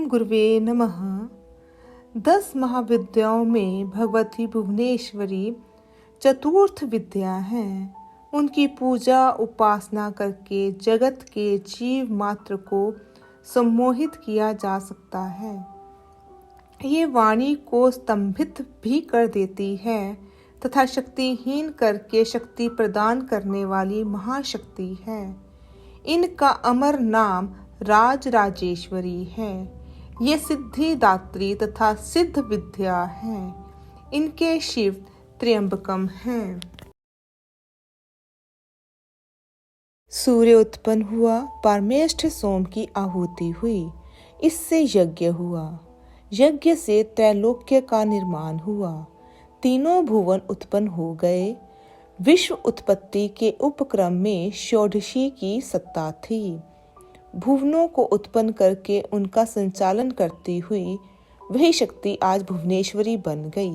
ओम गुरुवे नमः। 10 महाविद्याओं में भगवती भुवनेश्वरी चतुर्थ विद्या है। उनकी पूजा उपासना करके जगत के जीव मात्र को सम्मोहित किया जा सकता है। ये वाणी को स्तंभित भी कर देती है तथा शक्तिहीन करके शक्ति प्रदान करने वाली महाशक्ति है। इनका अमर नाम राज राजेश्वरी है। ये सिद्धिदात्री तथा सिद्ध विद्या है। इनके शिव त्र्यंबकम हैं। सूर्य उत्पन्न हुआ, परमेष्ठ सोम की आहुति हुई, इससे यज्ञ हुआ। यज्ञ से त्रैलोक्य का निर्माण हुआ। तीनों भुवन उत्पन्न हो गए। विश्व उत्पत्ति के उपक्रम में षोडशी की सत्ता थी। भुवनों को उत्पन्न करके उनका संचालन करती हुई वही शक्ति आज भुवनेश्वरी बन गई।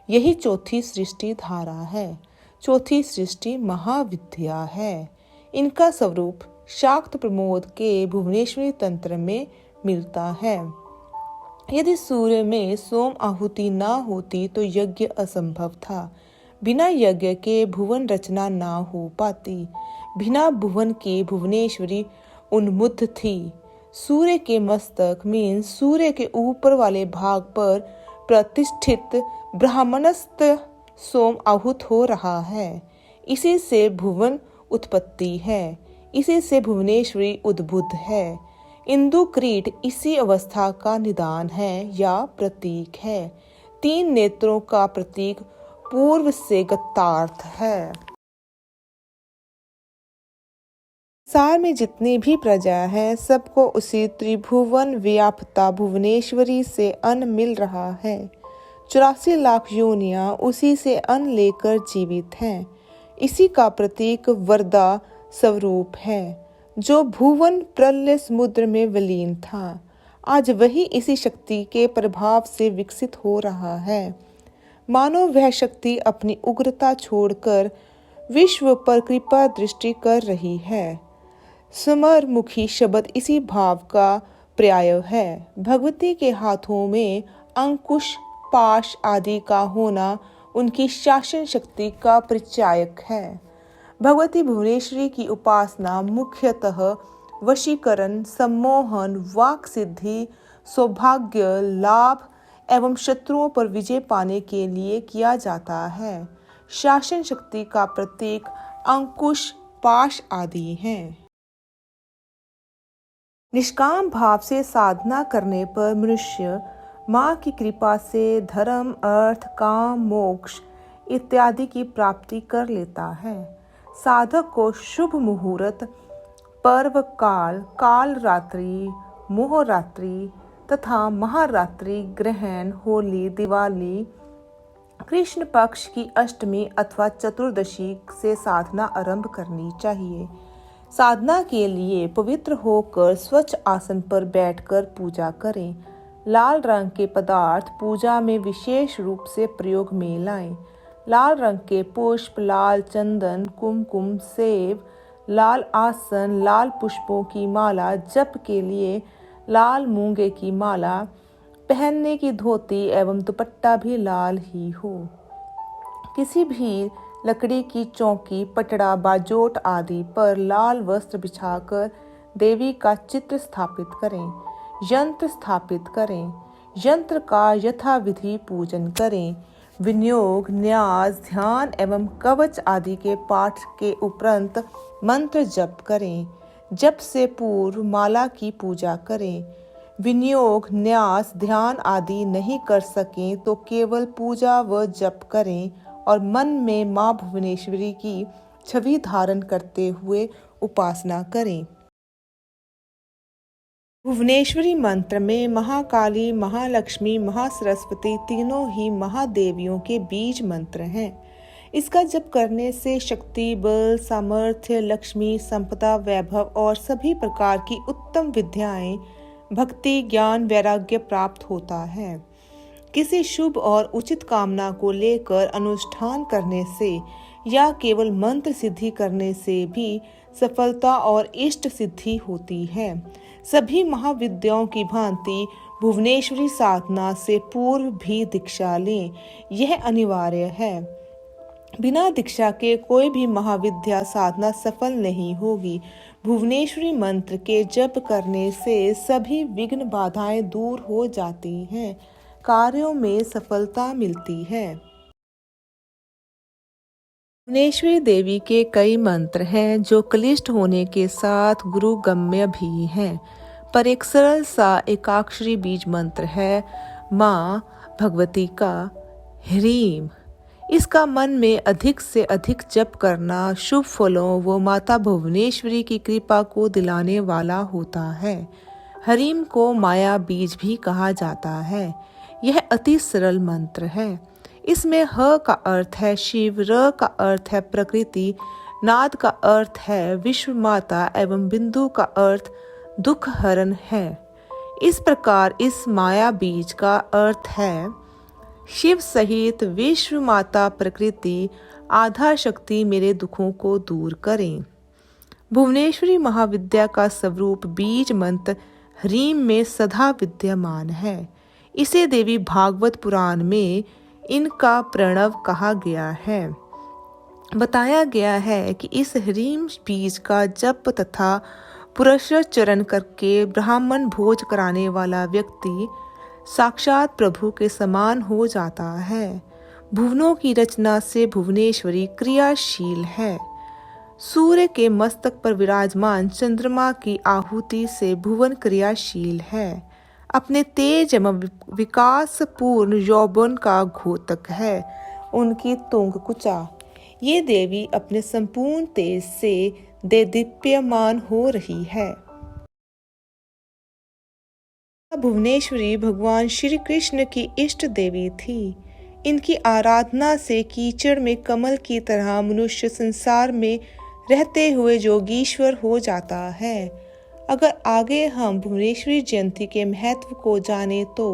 यही चौथी सृष्टि धारा है। चौथी सृष्टि महाविद्या है। इनका स्वरूप शाक्त प्रमोद के भुवनेश्वरी तंत्र में मिलता है। यदि सूर्य में सोम आहुति ना होती तो यज्ञ असंभव था। बिना यज्ञ के भुवन रचना ना हो पाती। बिना भुवन के भुवनेश्वरी उन्मुद्ध थी। सूर्य के मस्तक में सूर्य के ऊपर वाले भाग पर प्रतिष्ठित ब्राह्मणस्थ सोम आहुत हो रहा है। इसी से भुवन उत्पत्ति है। इसी से भुवनेश्वरी उद्भुत है। इंदु क्रीट इसी अवस्था का निदान है या प्रतीक है। 3 नेत्रों का प्रतीक पूर्व से गतार्थ है। सार में जितनी भी प्रजा है सबको उसी त्रिभुवन व्याप्ता भुवनेश्वरी से अन्न मिल रहा है। 84 लाख योनियां उसी से अन्न लेकर जीवित हैं। इसी का प्रतीक वरदा स्वरूप है जो भुवन प्रलय समुद्र में विलीन था। आज वही इसी शक्ति के प्रभाव से विकसित हो रहा है। मानो वह शक्ति अपनी उग्रता छोड़कर विश्व पर कृपा दृष्टि कर रही है। समरमुखी शब्द इसी भाव का पर्याय है। भगवती के हाथों में अंकुश पाश आदि का होना उनकी शासन शक्ति का परिचायक है। भगवती भुवनेश्वरी की उपासना मुख्यतः वशीकरण, सम्मोहन, वाक सिद्धि, सौभाग्य लाभ एवं शत्रुओं पर विजय पाने के लिए किया जाता है। शासन शक्ति का प्रतीक अंकुश, पाश आदि हैं। निष्काम भाव से साधना करने पर मनुष्य माँ की कृपा से धर्म, अर्थ, काम, मोक्ष इत्यादि की प्राप्ति कर लेता है। साधक को शुभ मुहूर्त, पर्व काल, काल रात्रि, मोहरात्रि तथा महारात्रि, ग्रहण, होली, दिवाली, कृष्ण पक्ष की अष्टमी अथवा चतुर्दशी से साधना आरंभ करनी चाहिए। साधना के लिए पवित्र होकर स्वच्छ आसन पर बैठकर पूजा करें। लाल रंग के पदार्थ पूजा में विशेष रूप से प्रयोग में लाएं। लाल रंग के पुष्प, लाल चंदन, कुमकुम, सेब, लाल आसन, लाल पुष्पों की माला, जप के लिए लाल मूंगे की माला, पहनने की धोती एवं दुपट्टा भी लाल ही हो। किसी भी लकड़ी की चौकी, पटड़ा, बाजोट आदि पर लाल वस्त्र बिछाकर देवी का चित्र स्थापित करें। यंत्र स्थापित करें। यंत्र का यथाविधि पूजन करें। विनियोग, न्यास, ध्यान एवं कवच आदि के पाठ के उपरांत मंत्र जप करें। जप से पूर्व माला की पूजा करें। विनियोग, न्यास, ध्यान आदि नहीं कर सकें तो केवल पूजा व जप करें और मन में माँ भुवनेश्वरी की छवि धारण करते हुए उपासना करें। भुवनेश्वरी मंत्र में महाकाली, महालक्ष्मी, महासरस्वती तीनों ही महादेवियों के बीज मंत्र हैं। इसका जप करने से शक्ति, बल, सामर्थ्य, लक्ष्मी, संपदा, वैभव और सभी प्रकार की उत्तम विद्याएं, भक्ति, ज्ञान, वैराग्य प्राप्त होता है। किसी शुभ और उचित कामना को लेकर अनुष्ठान करने से या केवल मंत्र सिद्धि करने से भी सफलता और इष्ट सिद्धि होती है। सभी महाविद्याओं की भांति भुवनेश्वरी साधना से पूर्व भी दीक्षा लें, यह अनिवार्य है। बिना दीक्षा के कोई भी महाविद्या साधना सफल नहीं होगी। भुवनेश्वरी मंत्र के जप करने से सभी विघ्न बाधाएं दूर हो जाती हैं, कार्यों में सफलता मिलती है। भुवनेश्वरी देवी के कई मंत्र हैं जो क्लिष्ट होने के साथ गुरुगम्य भी हैं, पर एक सरल सा एकाक्षरी बीज मंत्र है माँ भगवती का ह्रीम। इसका मन में अधिक से अधिक जप करना शुभ फलों व माता भुवनेश्वरी की कृपा को दिलाने वाला होता है। हरीम को माया बीज भी कहा जाता है। यह अति सरल मंत्र है। इसमें ह का अर्थ है शिव, र का अर्थ है प्रकृति, नाद का अर्थ है विश्व माता एवं बिंदु का अर्थ दुख हरण है। इस प्रकार इस माया बीज का अर्थ है शिव सहित विश्व माता प्रकृति आधार शक्ति मेरे दुखों को दूर करें। भुवनेश्वरी महाविद्या का स्वरूप बीज मंत्र ह्रीम में सदा विद्यमान है। इसे देवी भागवत पुराण में इनका प्रणव कहा गया है। बताया गया है कि इस ह्रीम बीज का जप तथा पुरस्कार चरण करके ब्राह्मण भोज कराने वाला व्यक्ति साक्षात प्रभु के समान हो जाता है। भुवनों की रचना से भुवनेश्वरी क्रियाशील है। सूर्य के मस्तक पर विराजमान चंद्रमा की आहुति से भुवन क्रियाशील है। अपने तेज एवं विकास पूर्ण यौवन का घोतक है। उनकी तुंग कुचा। ये देवी अपने संपूर्ण तेज से देदीप्यमान हो रही है। भुवनेश्वरी भगवान श्री कृष्ण की इष्ट देवी थी। इनकी आराधना से कीचड़ में कमल की तरह मनुष्य संसार में रहते हुए योगीश्वर हो जाता है। अगर आगे हम भुवनेश्वरी जयंती के महत्व को जाने तो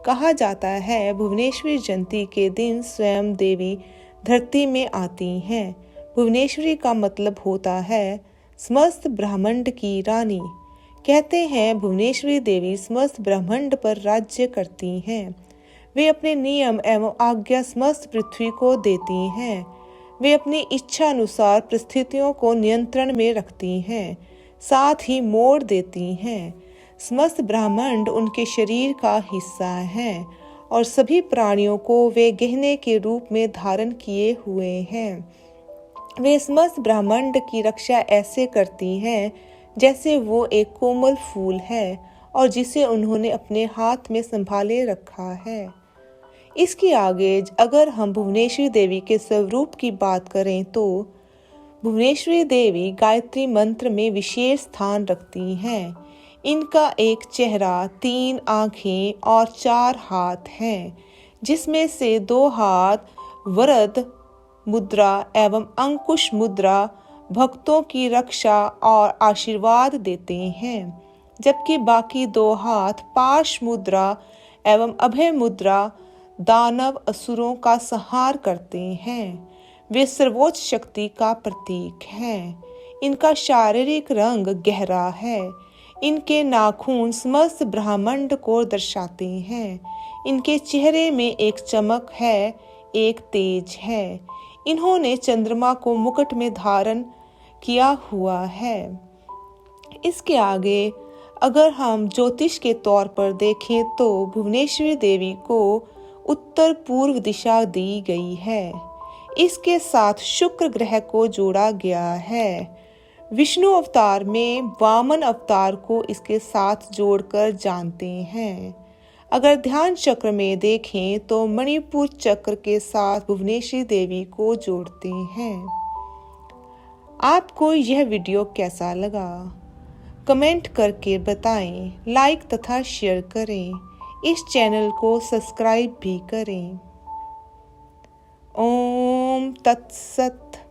कहा जाता है भुवनेश्वरी जयंती के दिन स्वयं देवी धरती में आती हैं। भुवनेश्वरी का मतलब होता है समस्त ब्रह्मांड की रानी। कहते हैं भुवनेश्वरी देवी समस्त ब्रह्मांड पर राज्य करती हैं। वे अपने नियम एवं आज्ञा समस्त पृथ्वी को देती हैं। वे अपनी इच्छा अनुसार परिस्थितियों को नियंत्रण में रखती हैं, साथ ही मोड़ देती हैं। समस्त ब्रह्मांड उनके शरीर का हिस्सा है और सभी प्राणियों को वे गहने के रूप में धारण किए हुए हैं। वे समस्त ब्रह्मांड की रक्षा ऐसे करती हैं जैसे वो एक कोमल फूल है और जिसे उन्होंने अपने हाथ में संभाले रखा है। इसके आगे अगर हम भुवनेश्वरी देवी के स्वरूप की बात करें तो भुवनेश्वरी देवी गायत्री मंत्र में विशेष स्थान रखती हैं। इनका एक चेहरा, 3 आँखें और 4 हाथ हैं, जिसमें से 2 हाथ वरद मुद्रा एवं अंकुश मुद्रा भक्तों की रक्षा और आशीर्वाद देते हैं, जबकि बाकी 2 हाथ पाश मुद्रा एवं अभय मुद्रा दानव असुरों का संहार करते हैं। वे सर्वोच्च शक्ति का प्रतीक हैं। इनका शारीरिक रंग गहरा है। इनके नाखून समस्त ब्रह्मांड को दर्शाते हैं। इनके चेहरे में एक चमक है, एक तेज है। इन्होंने चंद्रमा को मुकुट में धारण किया हुआ है। इसके आगे अगर हम ज्योतिष के तौर पर देखें तो भुवनेश्वरी देवी को उत्तर पूर्व दिशा दी गई है। इसके साथ शुक्र ग्रह को जोड़ा गया है। विष्णु अवतार में वामन अवतार को इसके साथ जोड़कर जानते हैं। अगर ध्यान चक्र में देखें तो मणिपुर चक्र के साथ भुवनेश्वरी देवी को जोड़ते हैं। आपको यह वीडियो कैसा लगा? कमेंट करके बताएं, लाइक तथा शेयर करें। इस चैनल को सब्सक्राइब भी करें। ओम तत्सत।